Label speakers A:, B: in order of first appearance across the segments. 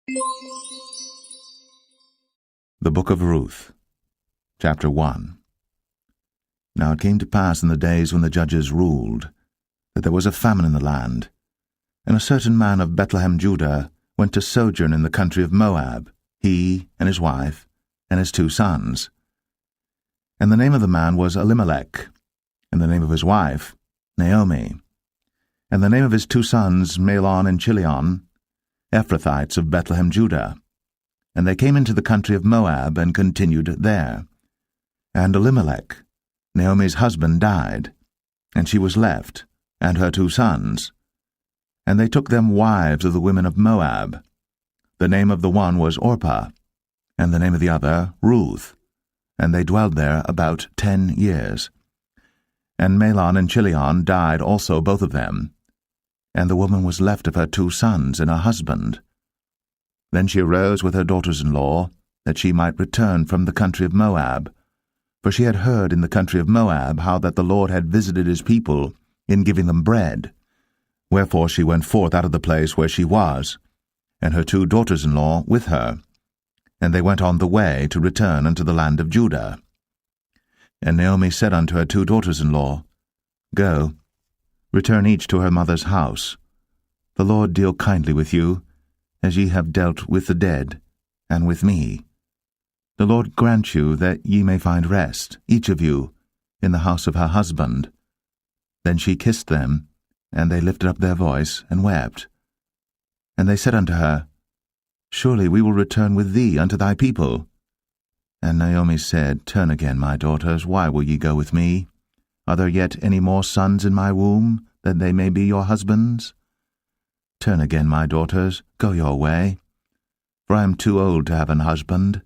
A: The Book of Ruth, Chapter 1. Now it came to pass in the days when the judges ruled, that there was a famine in the land, and a certain man of Bethlehem, Judah, went to sojourn in the country of Moab, he and his wife, and his 2 sons. And the name of the man was Elimelech, and the name of his wife Naomi, and the name of his 2 sons Mahlon and Chilion, Ephrathites of Bethlehem, Judah. And they came into the country of Moab, and continued there. And Elimelech, Naomi's husband, died, and she was left, and her 2 sons. And they took them wives of the women of Moab. The name of the one was Orpah, and the name of the other Ruth, and they dwelled there about 10 years. And Mahlon and Chilion died also, both of them, and the woman was left of her 2 sons and her husband. Then she arose with her daughters-in-law, that she might return from the country of Moab, for she had heard in the country of Moab how that the Lord had visited his people in giving them bread. Wherefore she went forth out of the place where she was, and her 2 daughters-in-law with her, and they went on the way to return unto the land of Judah. And Naomi said unto her 2 daughters-in-law, Go, return each to her mother's house. The Lord deal kindly with you, as ye have dealt with the dead, and with me. The Lord grant you that ye may find rest, each of you, in the house of her husband. Then she kissed them, and they lifted up their voice, and wept. And they said unto her, Surely we will return with thee unto thy people. And Naomi said, Turn again, my daughters, why will ye go with me? Are there yet any more sons in my womb, that they may be your husbands? Turn again, my daughters, go your way. For I am too old to have an husband.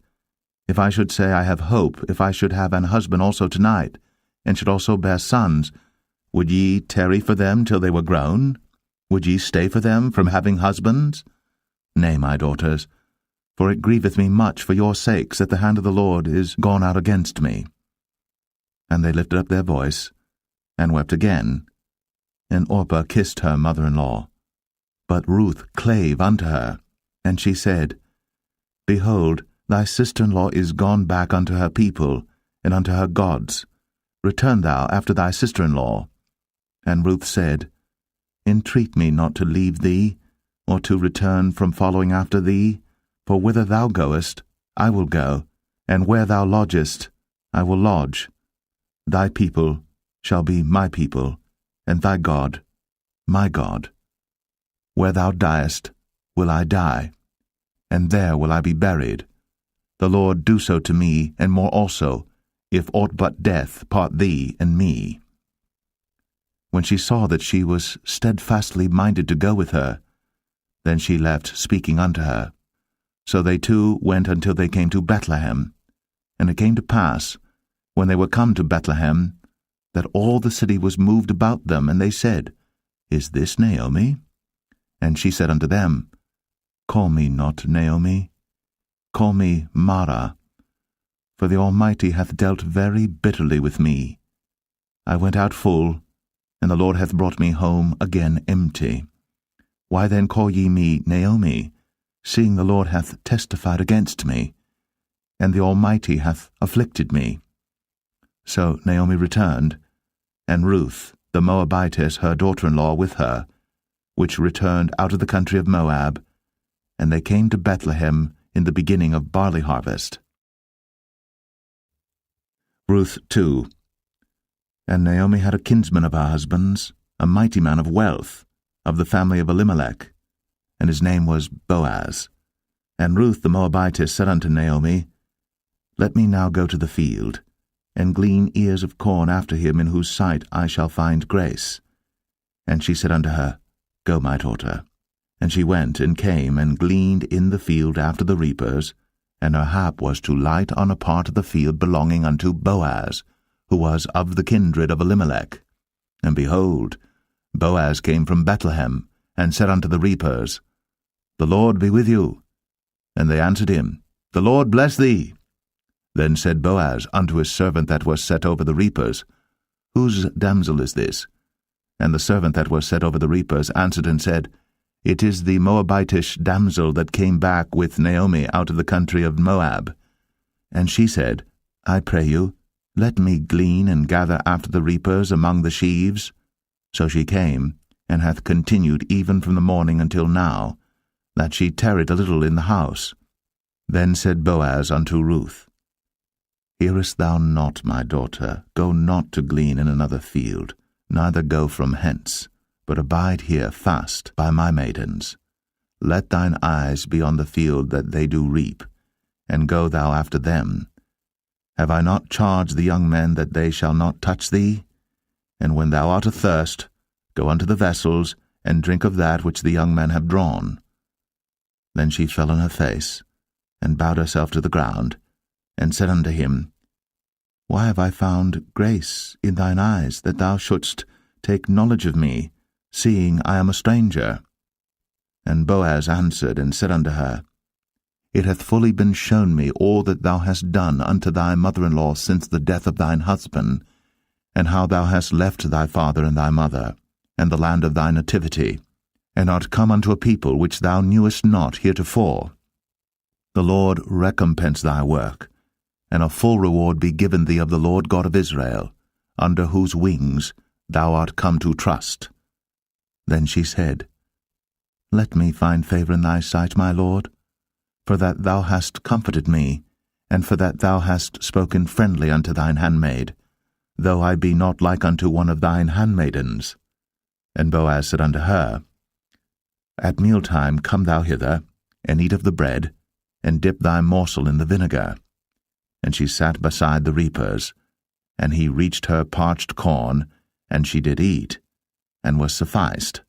A: If I should say I have hope, if I should have an husband also tonight, and should also bear sons, would ye tarry for them till they were grown? Would ye stay for them from having husbands? Nay, my daughters, for it grieveth me much for your sakes that the hand of the Lord is gone out against me. And they lifted up their voice, and wept again. And Orpah kissed her mother-in-law. But Ruth clave unto her, and she said, Behold, thy sister-in-law is gone back unto her people, and unto her gods. Return thou after thy sister-in-law. And Ruth said, Entreat me not to leave thee, or to return from following after thee, for whither thou goest, I will go, and where thou lodgest, I will lodge. Thy people shall be my people, and thy God, my God. Where thou diest, will I die, and there will I be buried. The Lord do so to me, and more also, if aught but death part thee and me. When she saw that she was steadfastly minded to go with her, then she left speaking unto her. So they 2 went until they came to Bethlehem. And it came to pass, when they were come to Bethlehem, that all the city was moved about them, and they said, Is this Naomi? And she said unto them, Call me not Naomi, call me Mara, for the Almighty hath dealt very bitterly with me. I went out full, and the Lord hath brought me home again empty. Why then call ye me Naomi, seeing the Lord hath testified against me, and the Almighty hath afflicted me? So Naomi returned, and Ruth, the Moabitess, her daughter-in-law, with her, which returned out of the country of Moab, and they came to Bethlehem in the beginning of barley harvest. Ruth 2. And Naomi had a kinsman of her husband's, a mighty man of wealth, of the family of Elimelech, and his name was Boaz. And Ruth the Moabitess said unto Naomi, Let me now go to the field, and glean ears of corn after him in whose sight I shall find grace. And she said unto her, Go, my daughter. And she went and came and gleaned in the field after the reapers, and her hap was to light on a part of the field belonging unto Boaz, who was of the kindred of Elimelech. And behold, Boaz came from Bethlehem, and said unto the reapers, The Lord be with you. And they answered him, The Lord bless thee. Then said Boaz unto his servant that was set over the reapers, Whose damsel is this? And the servant that was set over the reapers answered and said, It is the Moabitish damsel that came back with Naomi out of the country of Moab. And she said, I pray you, let me glean and gather after the reapers among the sheaves. So she came, and hath continued even from the morning until now, that she tarried a little in the house. Then said Boaz unto Ruth, Hearest thou not, my daughter? Go not to glean in another field, neither go from hence, but abide here fast by my maidens. Let thine eyes be on the field that they do reap, and go thou after them. Have I not charged the young men that they shall not touch thee? And when thou art athirst, go unto the vessels, and drink of that which the young men have drawn. Then she fell on her face, and bowed herself to the ground, and said unto him, Why have I found grace in thine eyes, that thou shouldst take knowledge of me, seeing I am a stranger? And Boaz answered and said unto her, It hath fully been shown me all that thou hast done unto thy mother-in-law since the death of thine husband, and how thou hast left thy father and thy mother, and the land of thy nativity, and art come unto a people which thou knewest not heretofore. The Lord recompense thy work, and a full reward be given thee of the Lord God of Israel, under whose wings thou art come to trust. Then she said, Let me find favour in thy sight, my Lord, for that thou hast comforted me, and for that thou hast spoken friendly unto thine handmaid, though I be not like unto one of thine handmaidens. And Boaz said unto her, At mealtime come thou hither, and eat of the bread, and dip thy morsel in the vinegar. And she sat beside the reapers, and he reached her parched corn, and she did eat, and was sufficed,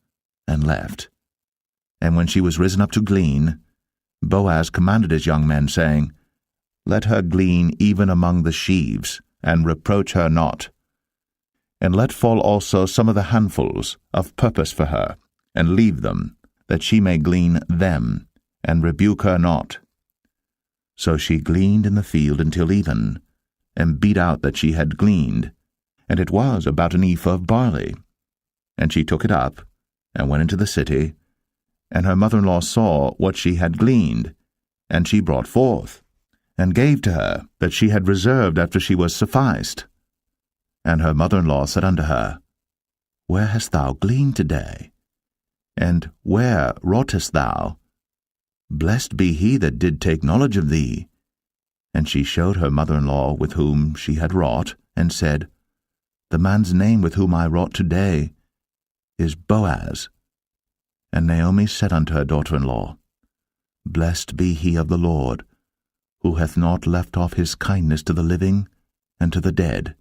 A: and left. And when she was risen up to glean, Boaz commanded his young men, saying, Let her glean even among the sheaves, and reproach her not. And let fall also some of the handfuls of purpose for her, and leave them, that she may glean them, and rebuke her not. So she gleaned in the field until even, and beat out that she had gleaned, and it was about an ephah of barley. And she took it up, and went into the city, and her mother-in-law saw what she had gleaned, and she brought forth, and gave to her that she had reserved after she was sufficed. And her mother-in-law said unto her, Where hast thou gleaned today? And where wroughtest thou? Blessed be he that did take knowledge of thee. And she showed her mother-in-law with whom she had wrought, and said, The man's name with whom I wrought today is Boaz. And Naomi said unto her daughter-in-law, Blessed be he of the Lord, who hath not left off his kindness to the living and to the dead.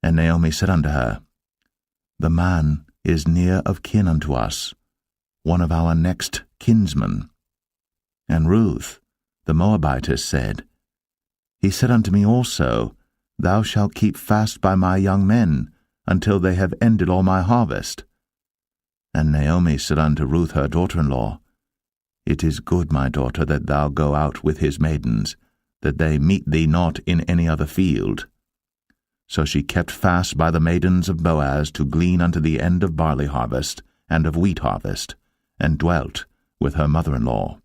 A: And Naomi said unto her, The man is near of kin unto us, one of our next kinsmen. And Ruth, the Moabitess, said, He said unto me also, Thou shalt keep fast by my young men, until they have ended all my harvest. And Naomi said unto Ruth her daughter-in-law, It is good, my daughter, that thou go out with his maidens, that they meet thee not in any other field. So she kept fast by the maidens of Boaz to glean unto the end of barley harvest and of wheat harvest, and dwelt with her mother-in-law.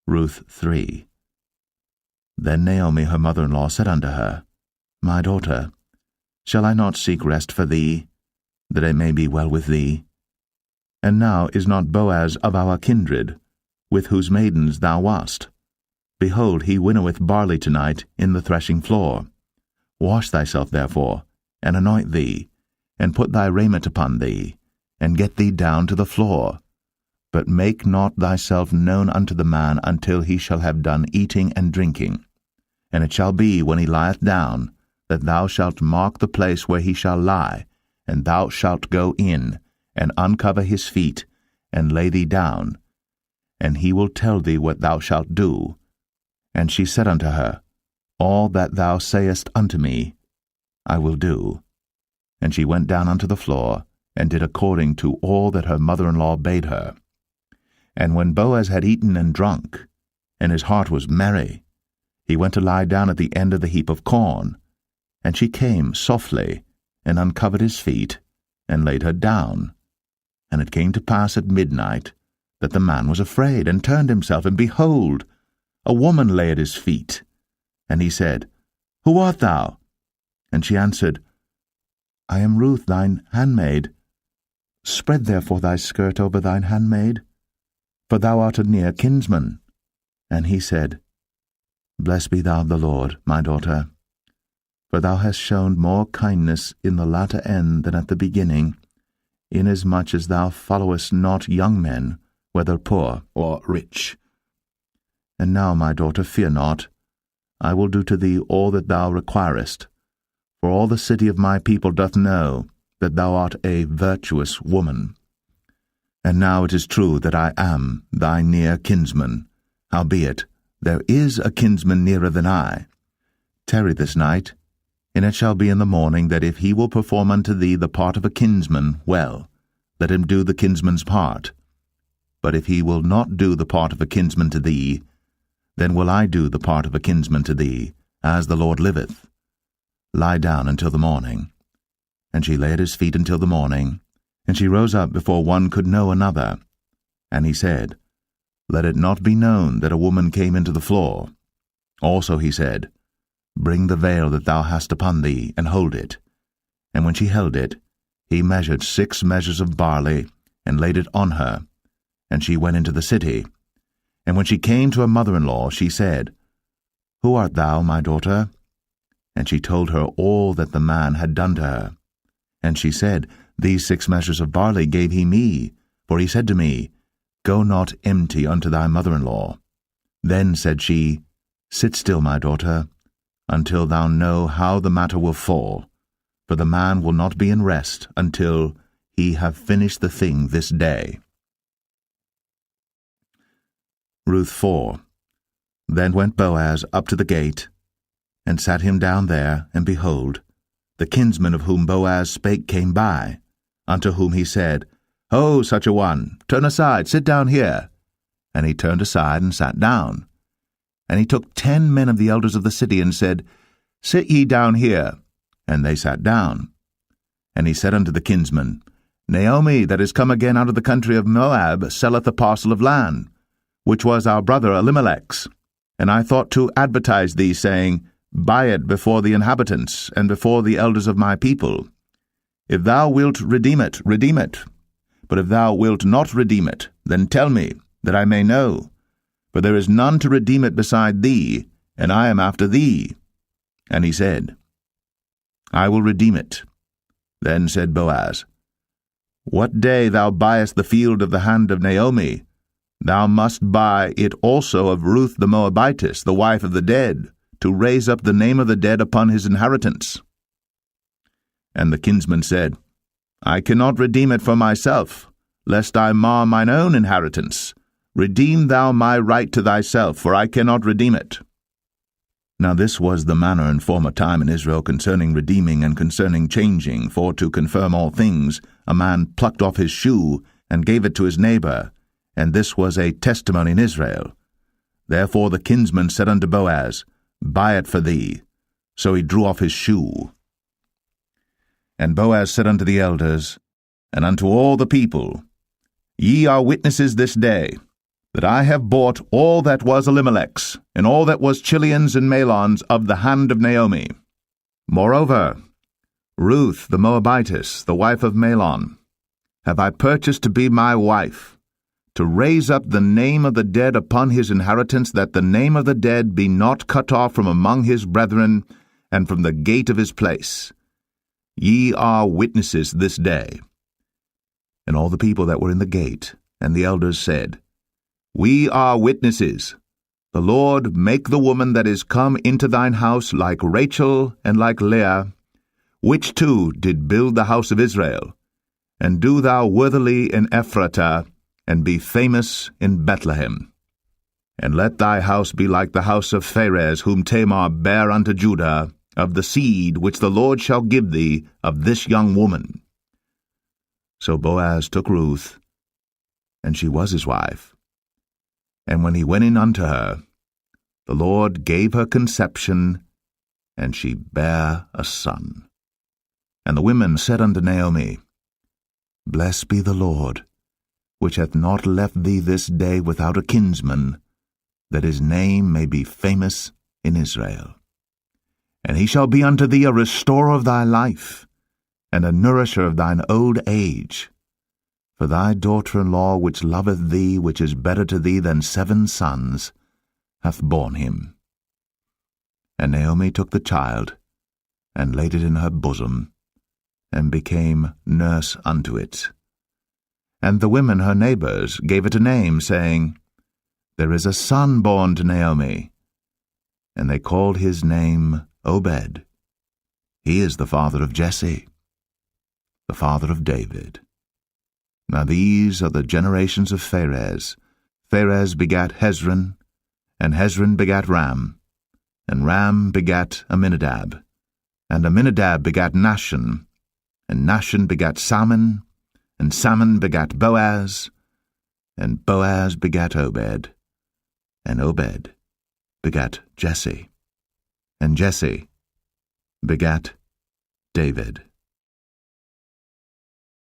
A: Ruth 3. Then Naomi her mother-in-law said unto her, My daughter, shall I not seek rest for thee, that it may be well with thee? And now is not Boaz of our kindred, with whose maidens thou wast? Behold, he winnoweth barley tonight in the threshing floor. Wash thyself therefore, and anoint thee, and put thy raiment upon thee, and get thee down to the floor. But make not thyself known unto the man until he shall have done eating and drinking. And it shall be, when he lieth down, that thou shalt mark the place where he shall lie, and thou shalt go in, and uncover his feet, and lay thee down, and he will tell thee what thou shalt do. And she said unto her, All that thou sayest unto me, I will do. And she went down unto the floor, and did according to all that her mother-in-law bade her. And when Boaz had eaten and drunk, and his heart was merry, he went to lie down at the end of the heap of corn. And she came softly, and uncovered his feet, and laid her down, And it came to pass at midnight that the man was afraid, and turned himself, and behold, a woman lay at his feet. And he said, Who art thou? And she answered, I am Ruth thine handmaid. Spread therefore thy skirt over thine handmaid, for thou art a near kinsman. And he said, Blessed be thou of the Lord, my daughter, for thou hast shown more kindness in the latter end than at the beginning, inasmuch as thou followest not young men, whether poor or rich. And now, my daughter, fear not. I will do to thee all that thou requirest, for all the city of my people doth know that thou art a virtuous woman. And now it is true that I am thy near kinsman, howbeit there is a kinsman nearer than I. Tarry this night, and it shall be in the morning that if he will perform unto thee the part of a kinsman, well, let him do the kinsman's part. But if he will not do the part of a kinsman to thee, then will I do the part of a kinsman to thee, as the Lord liveth. Lie down until the morning. And she lay at his feet until the morning, and she rose up before one could know another. And he said, Let it not be known that a woman came into the floor. Also he said, Bring the veil that thou hast upon thee, and hold it. And when she held it, he measured 6 measures of barley, and laid it on her. And she went into the city. And when she came to her mother-in-law, she said, Who art thou, my daughter? And she told her all that the man had done to her. And she said, These 6 measures of barley gave he me, for he said to me, Go not empty unto thy mother-in-law. Then said she, Sit still, my daughter, until thou know how the matter will fall, for the man will not be in rest until he have finished the thing this day. Ruth 4. Then went Boaz up to the gate, and sat him down there, and behold, the kinsman of whom Boaz spake came by, unto whom he said, Ho, such a one, turn aside, sit down here. And he turned aside and sat down. And he took 10 men of the elders of the city, and said, Sit ye down here. And they sat down. And he said unto the kinsman, Naomi, that is come again out of the country of Moab, selleth a parcel of land, which was our brother Elimelech's. And I thought to advertise thee, saying, Buy it before the inhabitants, and before the elders of my people. If thou wilt redeem it, redeem it. But if thou wilt not redeem it, then tell me, that I may know. For there is none to redeem it beside thee, and I am after thee. And he said, I will redeem it. Then said Boaz, What day thou buyest the field of the hand of Naomi, thou must buy it also of Ruth the Moabitess, the wife of the dead, to raise up the name of the dead upon his inheritance. And the kinsman said, I cannot redeem it for myself, lest I mar mine own inheritance. Redeem thou my right to thyself, for I cannot redeem it. Now this was the manner in former time in Israel concerning redeeming and concerning changing, for to confirm all things, a man plucked off his shoe, and gave it to his neighbor, and this was a testimony in Israel. Therefore the kinsman said unto Boaz, Buy it for thee. So he drew off his shoe. And Boaz said unto the elders, and unto all the people, Ye are witnesses this day, that I have bought all that was Elimelech's, and all that was Chilion's and Mahlon's of the hand of Naomi. Moreover, Ruth the Moabitess, the wife of Mahlon, have I purchased to be my wife, to raise up the name of the dead upon his inheritance, that the name of the dead be not cut off from among his brethren, and from the gate of his place. Ye are witnesses this day. And all the people that were in the gate, and the elders said, We are witnesses. The Lord make the woman that is come into thine house like Rachel and like Leah, which two did build the house of Israel. And do thou worthily in Ephratah, and be famous in Bethlehem. And let thy house be like the house of Pharez, whom Tamar bare unto Judah, of the seed which the Lord shall give thee of this young woman. So Boaz took Ruth, and she was his wife. And when he went in unto her, the Lord gave her conception, and she bare a son. And the women said unto Naomi, Blessed be the Lord, which hath not left thee this day without a kinsman, that his name may be famous in Israel. And he shall be unto thee a restorer of thy life, and a nourisher of thine old age. For thy daughter-in-law, which loveth thee, which is better to thee than 7 sons, hath borne him. And Naomi took the child, and laid it in her bosom, and became nurse unto it. And the women her neighbors gave it a name, saying, There is a son born to Naomi. And they called his name Obed. He is the father of Jesse, the father of David. Now these are the generations of Pharez. Pharez begat Hezron, and Hezron begat Ram, and Ram begat Amminadab, and Amminadab begat Nahshon, and Nahshon begat Salmon, and Salmon begat Boaz, and Boaz begat Obed, and Obed begat Jesse, and Jesse begat David.